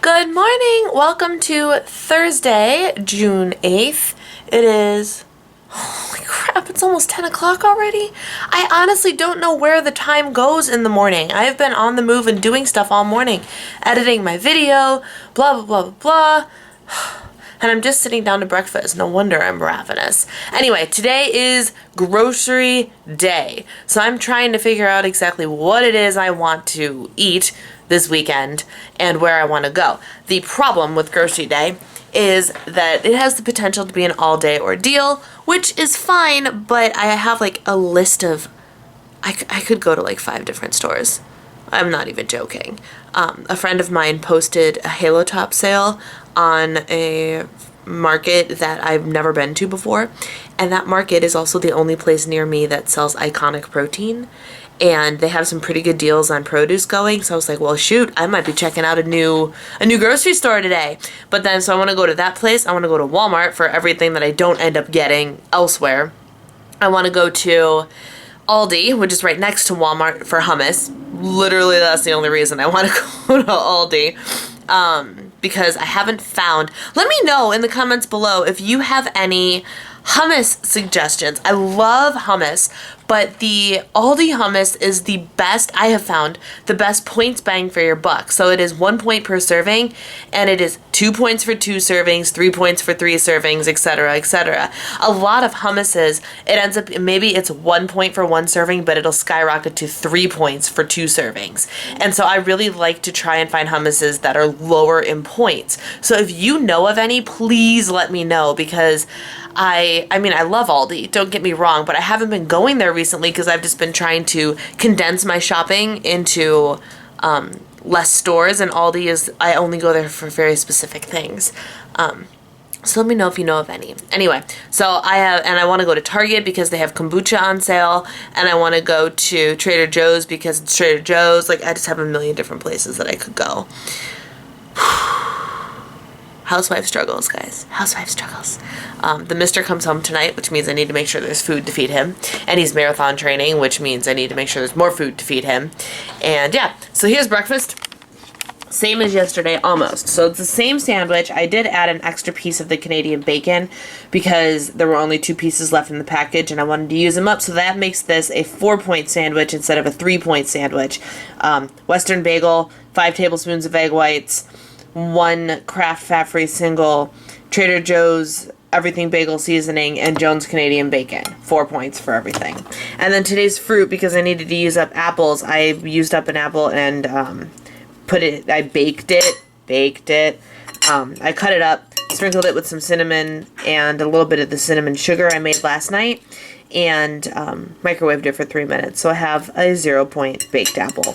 Good morning. Welcome to Thursday, June 8th. It is, holy crap, it's almost 10 o'clock already. I honestly don't know where the time goes in the morning. I have been on the move and doing stuff all morning, editing my video, blah, blah, blah, blah, blah. And I'm just sitting down to breakfast. No wonder I'm ravenous. Anyway, today is grocery day. So I'm trying to figure out exactly what it is I want to eat this weekend and where I want to go. The problem with grocery day is that it has the potential to be an all-day ordeal, which is fine, but I have like a list of, I could go to like 5 different stores. I'm not even joking. A friend of mine posted a Halo Top sale on a market that I've never been to before, and that market is also the only place near me that sells Iconic protein, and they have some pretty good deals on produce going. So I was like, well, shoot, I might be checking out a new grocery store today. But then, so I want to go to that place. I want to go to Walmart for everything that I don't end up getting elsewhere. I want to go to Aldi, which is right next to Walmart, for hummus. Literally, that's the only reason I want to go to Aldi. Because I haven't found. Let me know in the comments below if you have any hummus suggestions. I love hummus, but the Aldi hummus is the best, I have found, the best points bang for your buck. So it is 1 point per serving, and it is 2 points for 2 servings, 3 points for 3 servings, etc., etc. A lot of hummuses, it ends up, maybe it's 1 point for 1 serving, but it'll skyrocket to 3 points for 2 servings. And so I really like to try and find hummuses that are lower in points. So if you know of any, please let me know, because I mean, I love Aldi, don't get me wrong, but I haven't been going there recently because I've just been trying to condense my shopping into less stores, and Aldi is, I only go there for very specific things. So let me know if you know of any. Anyway, so I want to go to Target because they have kombucha on sale, and I want to go to Trader Joe's because it's Trader Joe's. Like, I just have a million different places that I could go. Housewife struggles, guys. Housewife struggles. The mister comes home tonight, which means I need to make sure there's food to feed him. And he's marathon training, which means I need to make sure there's more food to feed him. And yeah, so here's breakfast. Same as yesterday, almost. So it's the same sandwich. I did add an extra piece of the Canadian bacon because there were only 2 pieces left in the package and I wanted to use them up. So that makes this a 4-point sandwich instead of a 3-point sandwich. Western bagel, 5 tablespoons of egg whites, 1 Kraft fat-free single, Trader Joe's everything bagel seasoning, and Jones Canadian bacon. 4 points for everything. And then today's fruit, because I needed to use up apples, I used up an apple and I baked it. I cut it up, sprinkled it with some cinnamon and a little bit of the cinnamon sugar I made last night, and microwaved it for 3 minutes. So I have a 0-point baked apple,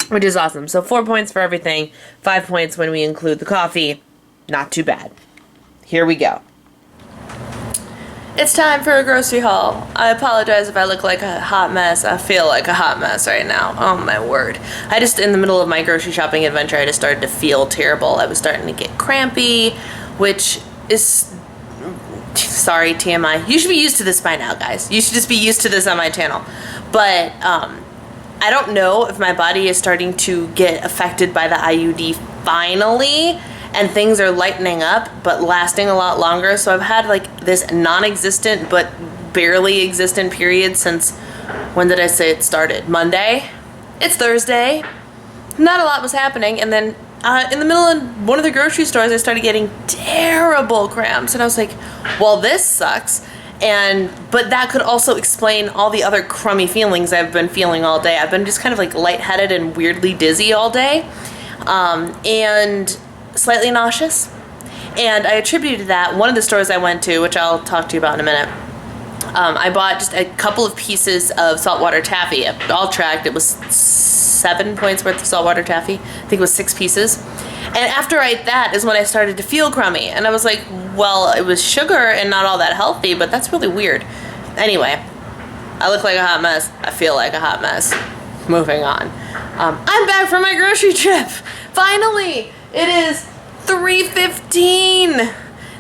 which is awesome. So 4 points for everything, 5 points when we include the coffee. Not too bad. Here we go. It's time for a grocery haul. I apologize if I look like a hot mess. I feel like a hot mess right now. Oh my word. In the middle of my grocery shopping adventure, I just started to feel terrible. I was starting to get crampy, which is, sorry, TMI. You should be used to this by now, guys. You should just be used to this on my channel. But, I don't know if my body is starting to get affected by the IUD finally, and things are lightening up but lasting a lot longer. So I've had like this non-existent but barely existent period since, when did I say it started? Monday? It's Thursday. Not a lot was happening, and then in the middle of one of the grocery stores I started getting terrible cramps, and I was like, well, this sucks. But that could also explain all the other crummy feelings I've been feeling all day. I've been just kind of like lightheaded and weirdly dizzy all day, and slightly nauseous. And I attributed that, one of the stores I went to, which I'll talk to you about in a minute, I bought just a couple of pieces of saltwater taffy. All tracked, it was 7 points worth of saltwater taffy. I think it was 6 pieces. And after I ate that is when I started to feel crummy. And I was like, well, it was sugar and not all that healthy, but that's really weird. Anyway, I look like a hot mess. I feel like a hot mess. Moving on. I'm back from my grocery trip. Finally! It is 3:15.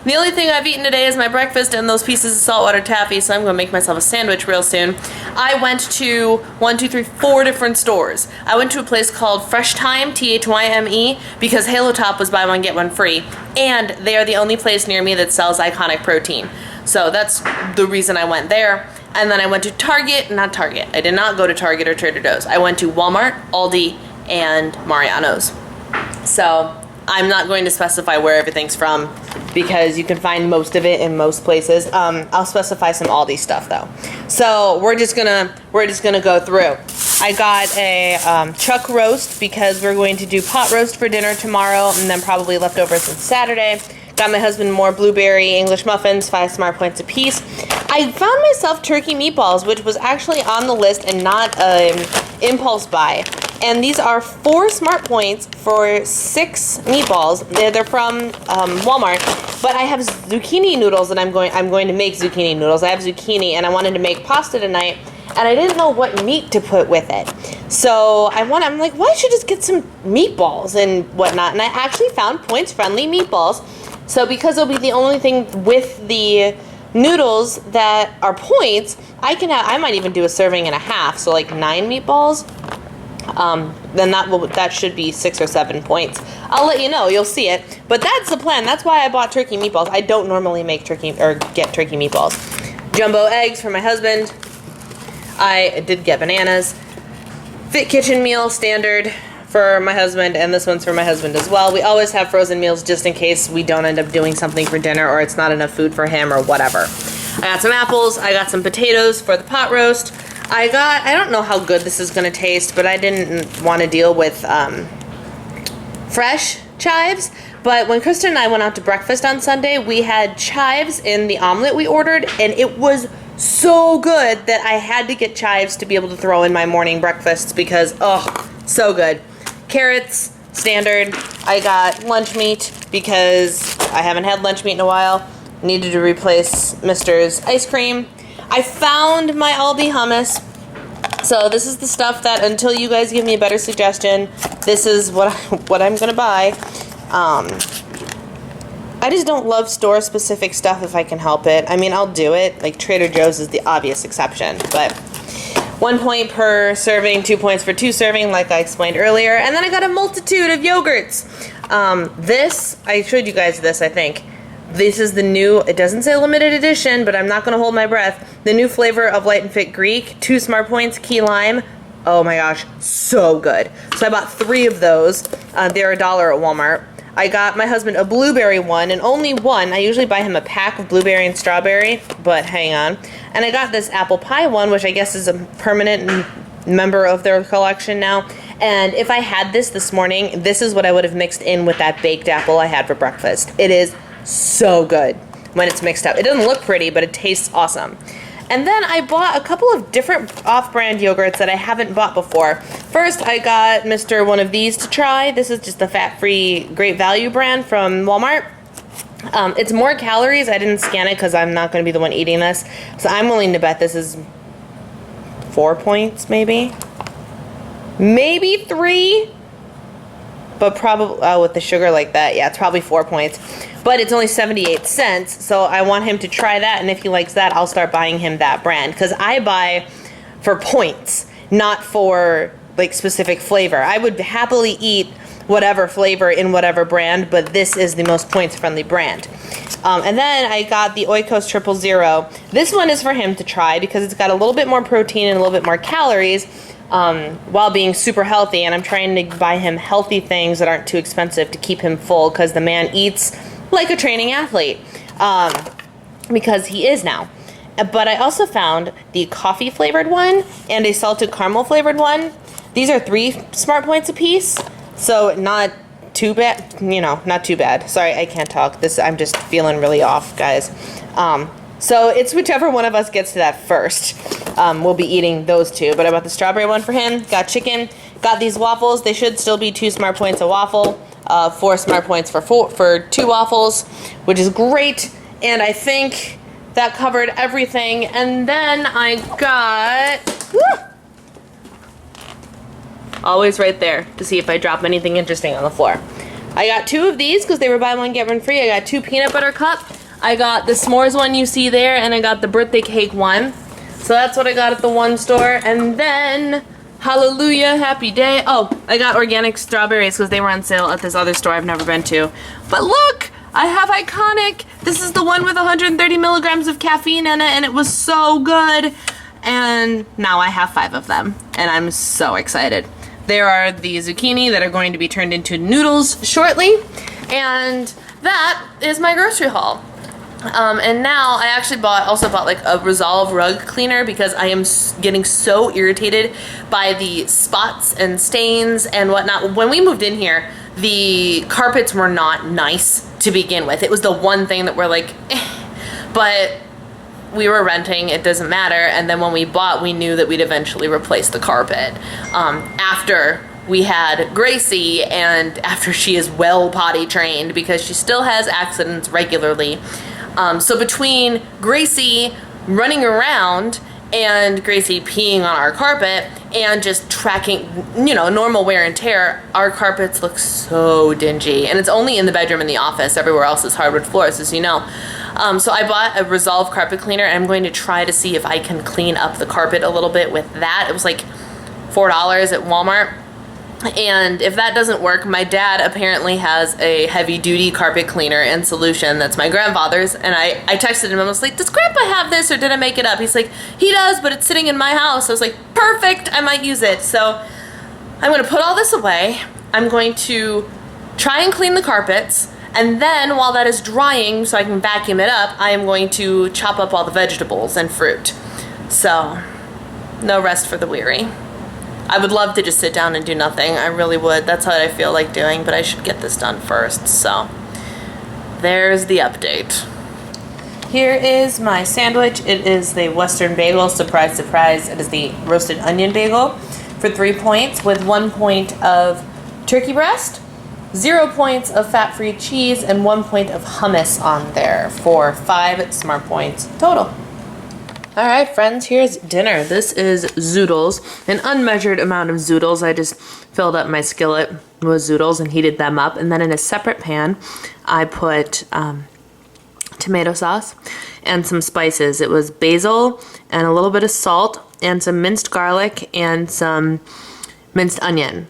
The only thing I've eaten today is my breakfast and those pieces of saltwater taffy, so I'm going to make myself a sandwich real soon. I went to 4 different stores. I went to a place called Fresh Time, Thyme, because Halo Top was buy one, get one free. And they are the only place near me that sells Iconic Protein. So that's the reason I went there. And then I went to Target, not Target. I did not go to Target or Trader Joe's. I went to Walmart, Aldi, and Mariano's. So I'm not going to specify where everything's from because you can find most of it in most places. I'll specify some Aldi stuff though. So we're just gonna go through. I got a chuck roast because we're going to do pot roast for dinner tomorrow, and then probably leftovers from Saturday. Got my husband more blueberry English muffins, 5 smart points apiece. I found myself turkey meatballs, which was actually on the list and not an impulse buy. And these are 4 smart points for 6 meatballs. They're from Walmart. But I have zucchini noodles, and I'm going to make zucchini noodles. I have zucchini, and I wanted to make pasta tonight, and I didn't know what meat to put with it. So I'm like, well, I should just get some meatballs and whatnot. And I actually found points-friendly meatballs. So because it'll be the only thing with the noodles that are points, I might even do a serving and a half, so like 9 meatballs. Then that should be 6 or 7 points. I'll let you know, you'll see it. But that's the plan. That's why I bought turkey meatballs. I don't normally make turkey or get turkey meatballs. Jumbo eggs for my husband. I did get bananas. Fit kitchen meal standard for my husband, and this one's for my husband as well. We always have frozen meals just in case we don't end up doing something for dinner or it's not enough food for him or whatever. I got some apples. I got some potatoes for the pot roast. I don't know how good this is going to taste, but I didn't want to deal with fresh chives. But when Kristen and I went out to breakfast on Sunday, we had chives in the omelet we ordered, and it was so good that I had to get chives to be able to throw in my morning breakfasts because, oh, so good. Carrots, standard. I got lunch meat because I haven't had lunch meat in a while. Needed to replace Mister's ice cream. I found my Aldi hummus. So this is the stuff that, until you guys give me a better suggestion, this is what I'm gonna buy. I just don't love store-specific stuff if I can help it. I mean, I'll do it. Like Trader Joe's is the obvious exception, but 1 point per serving, 2 points for 2 serving, like I explained earlier. And then I got a multitude of yogurts. I showed you guys this, I think. This is the new, it doesn't say limited edition, but I'm not going to hold my breath. The new flavor of Light and Fit Greek, 2 smart points, key lime. Oh my gosh, so good. So I bought 3 of those. They're $1 at Walmart. I got my husband a blueberry one, and only one. I usually buy him a pack of blueberry and strawberry, but hang on. And I got this apple pie one, which I guess is a permanent member of their collection now. And if I had this morning, this is what I would have mixed in with that baked apple I had for breakfast. It is so good when it's mixed up. It doesn't look pretty, but it tastes awesome. And then I bought a couple of different off-brand yogurts that I haven't bought before. First, I got Mr. one of these to try. This is just the fat-free Great Value brand from Walmart. It's more calories. I didn't scan it because I'm not going to be the one eating this. So I'm willing to bet this is 4 points, maybe? Maybe 3? But probably, with the sugar like that, yeah, it's probably 4 points. But it's only 78 cents, so I want him to try that, and if he likes that, I'll start buying him that brand. Because I buy for points, not for, like, specific flavor. I would happily eat whatever flavor in whatever brand, but this is the most points-friendly brand. And then I got the Oikos 000. This one is for him to try because it's got a little bit more protein and a little bit more calories, while being super healthy, and I'm trying to buy him healthy things that aren't too expensive to keep him full because the man eats like a training athlete, because he is now. But I also found the coffee flavored one and a salted caramel flavored one. These are 3 smart points apiece, so not too bad, not too bad. Sorry, I can't talk. I'm just feeling really off, guys. So it's whichever one of us gets to that first. We'll be eating those 2, but I bought the strawberry one for him, got chicken, got these waffles. They should still be 2 smart points a waffle. 4 smart points for 2 waffles, which is great. And I think that covered everything. And then I got, always right there to see if I drop anything interesting on the floor. I got 2 of these because they were buy one, get one free. I got 2 peanut butter cup I got the s'mores one you see there, and I got the birthday cake one. So that's what I got at the one store. And then, hallelujah, happy day. Oh, I got organic strawberries because they were on sale at this other store I've never been to. But look, I have Iconic. This is the one with 130 milligrams of caffeine in it, and it was so good. And now I have 5 of them, and I'm so excited. There are the zucchini that are going to be turned into noodles shortly, and that is my grocery haul. And now I actually also bought like a Resolve rug cleaner because I am getting so irritated by the spots and stains and whatnot. When we moved in here, the carpets were not nice to begin with. It was the one thing that we're like, but we were renting, it doesn't matter. And then when we bought, we knew that we'd eventually replace the carpet. After we had Gracie, and after she is well potty trained, because she still has accidents regularly. So between Gracie running around and Gracie peeing on our carpet and just tracking, normal wear and tear, our carpets look so dingy. And it's only in the bedroom and the office. Everywhere else is hardwood floors, as you know. So I bought a Resolve carpet cleaner, and I'm going to try to see if I can clean up the carpet a little bit with that. It was like $4 at Walmart. And if that doesn't work, my dad apparently has a heavy-duty carpet cleaner and solution that's my grandfather's. And I texted him and I was like, does Grandpa have this, or did I make it up? He's like, he does, but it's sitting in my house. I was like, perfect, I might use it. So I'm going to put all this away. I'm going to try and clean the carpets. And then while that is drying so I can vacuum it up, I am going to chop up all the vegetables and fruit. So no rest for the weary. I would love to just sit down and do nothing. I really would. That's what I feel like doing, but I should get this done first. So there's the update. Here is my sandwich. It is the Western bagel. Surprise, surprise. It is the roasted onion bagel for 3 points with 1 point of turkey breast, 0 points of fat-free cheese, and 1 point of hummus on there for 5 smart points total. All right, friends, here's dinner. This is zoodles, an unmeasured amount of zoodles. I just filled up my skillet with zoodles and heated them up. And then in a separate pan, I put tomato sauce and some spices. It was basil and a little bit of salt and some minced garlic and some minced onion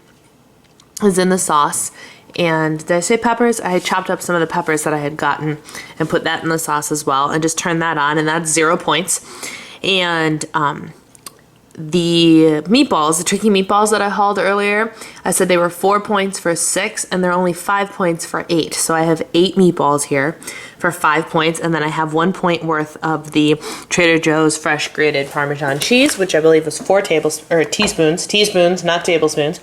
is in the sauce. And did I say peppers? I chopped up some of the peppers that I had gotten and put that in the sauce as well, and just turned that on, and that's 0 points. And the meatballs, the tricky meatballs that I hauled earlier, I said they were 4 points for 6, and they're only 5 points for 8. So I have 8 meatballs here for 5 points, and then I have 1 point worth of the Trader Joe's fresh grated Parmesan cheese, which I believe was 4 teaspoons, not tablespoons.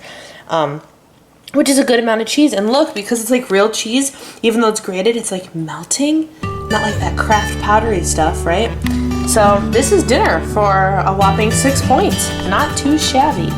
Which is a good amount of cheese. And look, because it's like real cheese, even though it's grated, it's like melting. Not like that Kraft powdery stuff, right? So this is dinner for a whopping 6 points. Not too shabby.